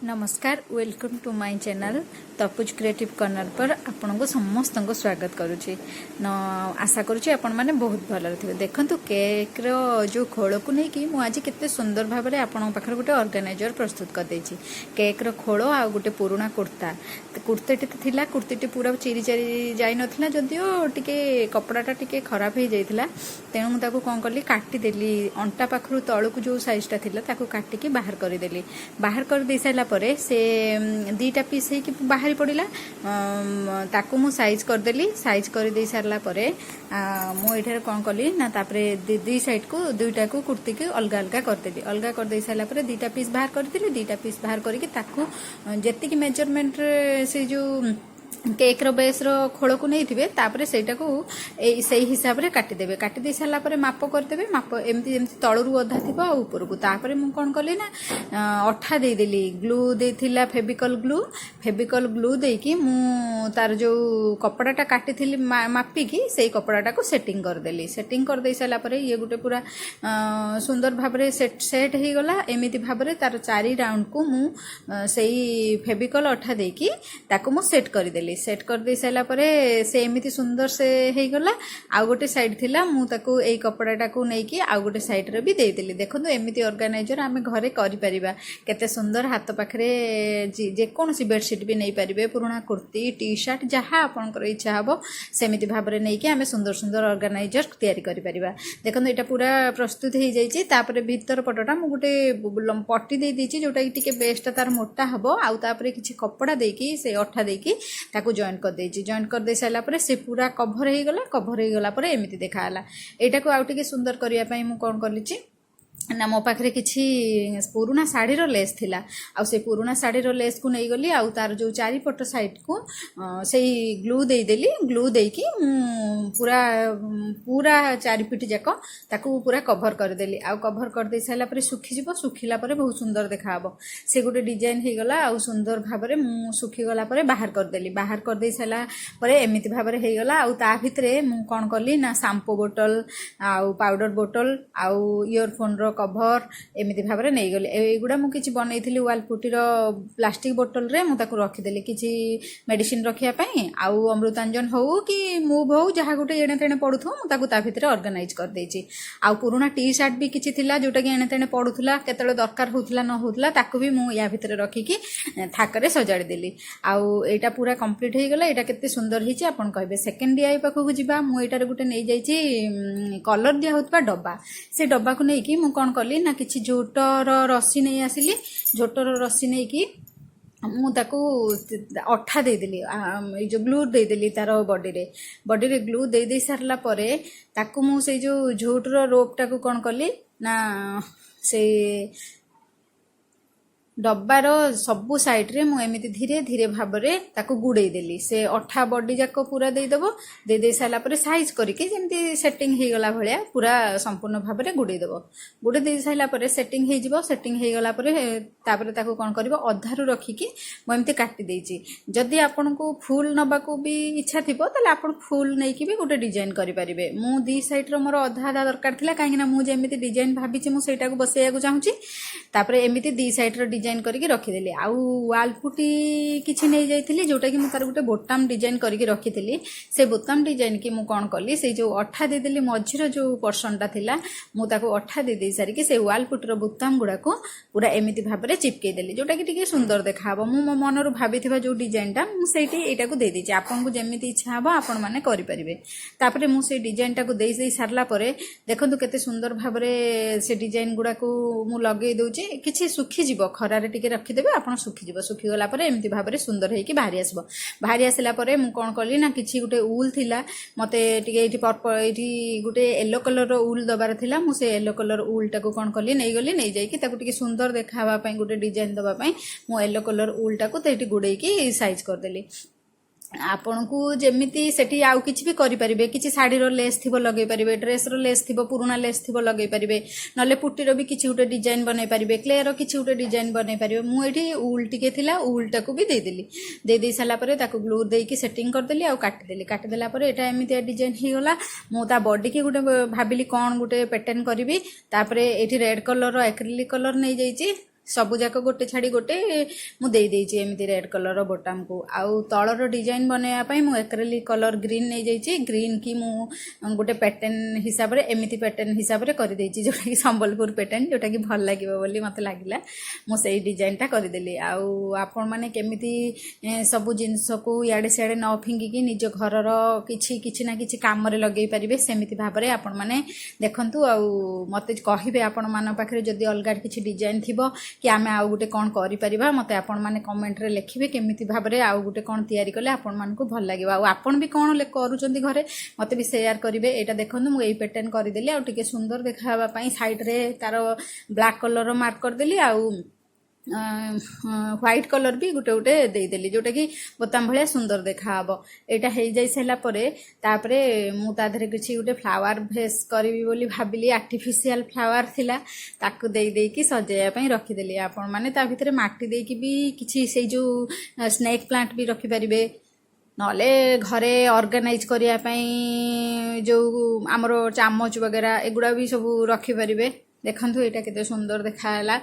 नमस्कार welcome to my channel तपुज creative corner पर आपन को समस्त को स्वागत करुच्ची आशा करुच्ची आपण माने बहुत भल थे देखंतु केक रो जो खोल को नहीं कि आज केते सुंदर भाव में आपण पाखर गोटे ऑर्गेनाइजर प्रस्तुत कर देछि केक रो खोल आ गोटे पुराना कुर्ताटी थिला कुर्तीटी पूरा चिरी चिरी जाई नथिला जदियो टिके कपड़ाटा टिके खराब हो जाइथिला तेणु मु ताको कोन करली काटी देली अंटा पाखरु तळकु जो साइजटा थिला ताको काटिकी बाहर कर देली बाहर कर दे साइला परे से दीटा पीस है कि बाहरी पड़ा ताकू मु साइज करदेली साइज कर दे सारा परे मुझे कौन कली ना तापरे दी साइड को दुईटा को कुर्ती के अलग अलग करदेली अलग कर दे सारा परे दीटा पीस बाहर करदेली दीटा पीस बाहर करके ताकू जेतिकी मेजरमेंट से जो केक रो बेस रो खोल को नहीं थे तापरे सेटा को से हिसाब रे काटी देबे काटी दे साला परे माप कर देबे माप एमती एमती तळरू अधा थिबा ऊपर को तापरे मु कोन करली ना अठा दे देली ग्लू देथिला फेविकल ग्लू देकी मु तार जो कपड़ाटा काटी थिली मापी की सेई कपड़ाटा को सेटिंग कर दे साला परे ये गुटे पूरा सुंदर भाव रे सेट ही गला एमिति भाव रे तार चारि राउंड को मु सेई फेविकल अठा देकी ताको मु सेट कर देली सेट कर दे सारा परे से एमिति सुंदर से हे गला आ गोटे साइड थिला मु ताको एई कपड़ाटा को नै कि आ गोटे साइड रे भी दे देली देखंतु एमिति ऑर्गेनाइजर आमे घरे करि परिबा केते सुंदर हाथ पाखरे जे कोनसी बेडशीट भी नै परिबे पुराना कुर्ती टी शर्ट जहा आपनकर इच्छा हबो सेमिति भाव रे नै कि आमे सुंदर सुंदर ऑर्गेनाइजर तैयारी करि परिबा देखंतु एटा पूरा प्रस्तुत हे जाई छि तापरे भीतर पटटा मु गोटे पट्टी दे दी छि जोटा कि टिके बेस्ट तार मोटा हबो आ तापरे किछि कपड़ा देकी से अठा देकी ताकू जॉइन कर दे सारा परे से पूरा कभर हो गला परे एमिति देखाला एटा को आउ टिके सुंदर करिया पई मु कोन करलिछि ना मो पाखे किसी पुराना शाढ़ी लेस थिला आ से पुराना शाढ़ी लेस को नहीं गली आउ तार जो चारिपट साइड को से ग्लू दे देली ग्लू देकी पूरा पूरा चारिपिट जाक ताकू पूरा कभर कर देली आ कभर कर दे साला परे सुखी जिवो सुखिला परे बहुत सुंदर देखाबो से गोटे डिजाइन हे गला आ सुंदर भाव में मु सुखी गला परे बाहर कर देली बाहर कर दे साला परे एमिति भाव में हे गला आ ता भितरे मु कोन करली ना शैम्पू बोतल आ पाउडर बोतल आ इयरफोन कभर एमिति भाव में नहीं गली एगुड़ा मुझे किसी बनई वाल पुटीर प्लास्टिक बोतल रे मु ताकू रखीदेली किसी मेडिसिन रखापी आउ अमृतांजन हो कि मूव हो जहाँ गोटे एणे तेणे पड़ुथो मुझे ता भितर ऑर्गेनाइज कर देछि आउ पुराना टी शर्ट भी किसी थिला जोटा कि एणे तेणे पड़ुथला केतले दरकार होथला न होथला ताकू भी मु या भितर रखिकी थाकरे सजाड़ी देली आउ एटा पूरा कंप्लीट हो गला एटा केते सुंदर हिची आपण कहबे सेकंड डीआई पाखु जिबा मु एटारे गोटे नै जाइछि कलर दिया होतबा डब्बा से डब्बा को नै कि मु कौन कली ना कि झोटर रस्सी नहीं आसिली झोटर रस्सी नहीं कि मुझे अठा देदेली जो ग्लू देदेली तार बॉडी रे ग्लू दे सारा परे ताकू मु से जो झोटर रोपटा को कौन कली ना से डब्बार सबु साइड रे मु एमिति धीरे धीरे भाव में ताकू गुड़े देली से अठा बॉडी जाक पूरा देदेव दे सारा परे साइज करके जमी सेटिंग हो गला भलिया पूरा संपूर्ण भाव में गुड़े देव गुड़े दे सारा परे सेटिंग हो जिवो सेटिंग हो गला परे तापरे ताकू कोन करबो अधारु रखिकी मु एमिति काटी देछि जदि आपन को फुल नबा को भी इच्छा थिबो तले आपन फुल नै कि भी गोटे डिजाइन करि परिबे मु दी साइड रो मोर अधा आधा दरकार थिला काहे ना मु जेमिति डिजाइन भाबिछि मु सेटा को बसैया को चाहूछि तापरे एमिति दी साइड रो डिजाइन करके रखीदेली आउ वाल पुटी किसी नहीं जाइली जोटा कि मुझे गोटे बोटाम डिजाइन करके रखी से बोताम डिजाइन की मुझे कौन कली से जो अठा देदेली मझीर जो पर्सनटा थिला मुझे अठा दे सारिकी से वाल पुटर बोताम गुड़ा को पूरा एमिति भाव में चिपकई देली जोटा कि टिके सुंदर देखा मो मो मनरू भाभी जो डिजाइनटा मुझे एटा को दे देछि आपन को जेमिति इच्छा हबो आपण माने करि परिबे तापरे मु से डिजाइनटा को दे सारला परे देखंतु केते सुंदर भाव में से डिजाइन गुड़ा को मु लगे दउछि किछि सुखी जिवो खरारे टिके रखीदेवे आप सुखीज सुखीगला एमती भाव में सुंदर होगी बाहरी आसब बाहरी आसला मुझे कौन कली ना कि गोटे उल थिला मते टिके पर्पल ये गोटे येलो कलर उल दबार थिला मुझे येलो कलर उलटा को कौन कली नहीं गली नहीं जाकि सुंदर देखा गोटे डिजाइन दवापाई मु येलो कलर उलटा को गुड़े साइज करदेली आपण को जेमिति सेठी आउ किछि भी करि परिबे किछि साड़ी रो लेस थिबो लगै परिबे ड्रेस रो लेस थिबो पुराना लेस थिबो लगै परिबे नले पुट्टी रो भी किछि उटे डिजाइन बनै परिबे क्ले रो किछि उटे डिजाइन बनै परिबे मु एठी उल टिके थिला उलटा को भी दे देली दे साला परे ताको ग्लू देकी सेटिंग कर देली आ काट देला परे एटा एमिति डिजाइन ही होला मु ता बॉडी के गुटे भाबिली कोन गुटे पैटर्न करबी तापरे एठी रेड कलर रो एक्रिलिक कलर नै जाईची सबु जाक गोटे छाड़ी गोटे मु देई देइची एमिति रेड कलर बटन को आउ तलर डिजाइन बनैया पई मु एक्रेलिक कलर ग्रीन नै जाइची ग्रीन की मु गोटे पैटर्न हिसाब रे एमिति पैटर्न हिसाब रे करि देइची जोटा कि संबलपुर पैटर्न जोटा कि भल लागिबो बोली मते लागिला मु सेही डिजाइन टा करि देली आउ आपण माने केमिति सबु जिंस को याडे सियाडे न फिंगी की निज घर रो किछि ना किछि काम रे लगेई परिबे सेमिति भाबरे आपण माने देखंतु आउ मते कहिबे आपण मान पाखरे जदी अलगा किछि डिजाइन थिबो कि आमे आउ गुटे कोन करि परिबा मते आपण माने कमेंट रे लिखिबे केमिति भाबरे आउ गुटे कोन तयारी कले आपण मान को भल लागिबा आउ आपण भी कोन ले करूचंती घरे मते भी शेयर करिवे एटा देखंतु मु एई पैटर्न करि देली आउ टिके सुंदर देखाबा पई साइड रे तार ब्लैक कलर रो मार्क कर देली आउ व्हाइट कलर भी गोटे गोटे देदेली जोटा कि बोताम भाया सुंदर देखा हम यहाँ हो जाई सारा तापरे मु ताधरे किसी गोटे फ्लावर भेस करी बोली भाविली आर्टिफिशियल फ्लावर थिला ताकू दे देकी सजाया पई रखीदेली आपण माने ता भितर माटी देकी भी किसी से जो स्नेक प्लांट भी रखी परिबे नले घरे ऑर्गेनाइज करिया पई जो आमरो चामच वगैरह एगुड़ा भी सब रखी परिबे देखंतु एटा केते सुंदर देखाला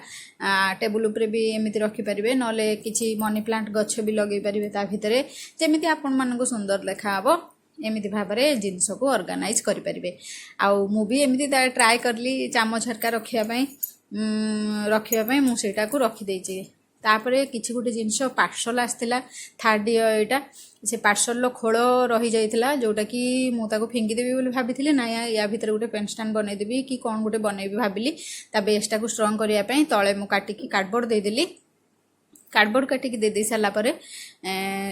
टेबल ऊपर भी एमिति रखी परिबे नले किछि मनी प्लांट गछ भी लगेई परिबे ता भितरे जेमिति आपण मानको सुंदर देखाबो एमिति भाबरे जिंस को ऑर्गेनाइज करि परिबे आउ मु भी एमिति ट्राई करली चामच हरका रखिया पई मु सेटा को रखी देइची तापरे किछि गुटे जिंस पार्सल आस्तिला थर्ड एटा से पार्सल खोल रही जाइथिला जोटा कि मु ताको फिंगी देबी बोली भाबिथिले ना या भीतर गोटे पेन स्टैंड बनै देबी कि कोन गोटे बनैबी भाबिली ता बेसटा को स्ट्रांग करिया पई तळे मु काटी की कार्डबोर्ड दे देली कार्डबोर्ड काटी की दे दे साला परे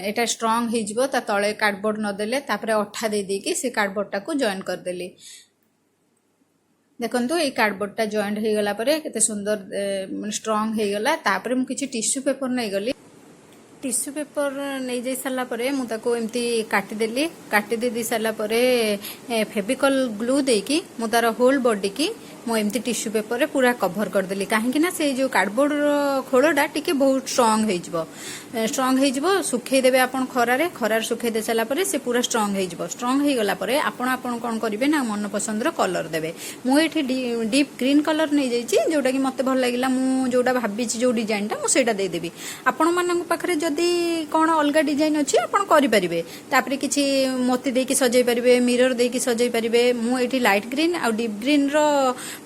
एटा स्ट्रांग हे जिवो ता तळे कार्डबोर्ड न देले तापरे अठा दे दे की से कार्डबोर्ड टा को जॉइन कर देली देखंतु ए कार्डबोर्ड टा जॉइंट हे गला परे केते सुंदर स्ट्रांग हे गला तापरे मु किछि टिश्यू पेपर नै गली टिश्यू पेपर नहीं जाई सारा परे मु ताको एमती काटी देली काटी दे सारा परे फेविकॉल ग्लू देकी मु तार होल बॉडी की मु एमती टिश्यू पेपर रे पूरा कवर कर देली काहे ना से जो कार्डबोर्ड खोलडा टिके बहुत स्ट्रांग हे जिवो सुखै देबे आपण खरार सुखै दे साला परे से पूरा स्ट्रांग हे जिवो स्ट्रांग हे गला परे आपण कोन करिवे ना मन पसंद रो कलर देबे मु एठी डीप ग्रीन कलर नै जाईची जोटा कि मते भल लागिला मु जोटा भाबिची जो डिजाइन टा मु सेटा दे देबी आपण मानन पाखरे जदी कोन अलगा डिजाइन अछि आपण करि परिबे तापरे किछि मोती देकी सजाई परिबे मिरर देकी सजाई परिबे मु एठी लाइट ग्रीन आ डीप ग्रीन रो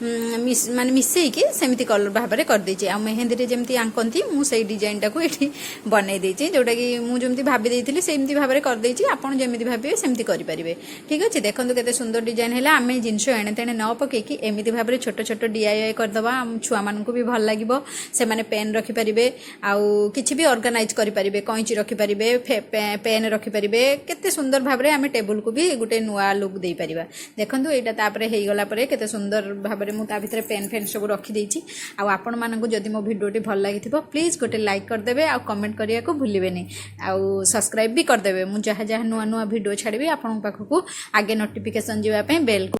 माने मिसई की सेमिति कलर भाबरे कर देछि आ मेहंदी रे जेमति आंकंती मु सेई डिजाइन टा को एठी बनै देछि जोटा कि मु जेमति भाबी देइथिली सेमिति भाबरे कर देछि आपण जेमिति भाबिबे सेमिति करि परिबे ठीक अछि देखंतु केते सुंदर डिजाइन हैला आमे जिंस एणे तेणे न पके की एमिति भाबरे छोट छोट डीआईवाई कर दबा छुआ मानकु भी भल लागिबो से माने पेन रखि परिबे आ किछि भी ऑर्गेनाइज करि परिबे कैंची रखि परिबे पेन रखि परिबे केते सुंदर भाबरे आमे टेबल को भी गुटे नुआ लुक देई परिबा देखंतु एटा तापरे हेई गला परे केते सुंदर भाबरे मु ता भितर पेन फेन सब रखी देछि आ आपण मानकु जदि मो भिडियोटी भल लागिथिबो प्लीज गोटे लाइक कर देबे आ कमेंट करिया को भूलिबेनी आ सब्सक्राइब भी कर देबे मु जहा जहा नुआ नुआ वीडियो छाड़बी आपण पाखकु आगे नोटिफिकेशन जीवा पे बेल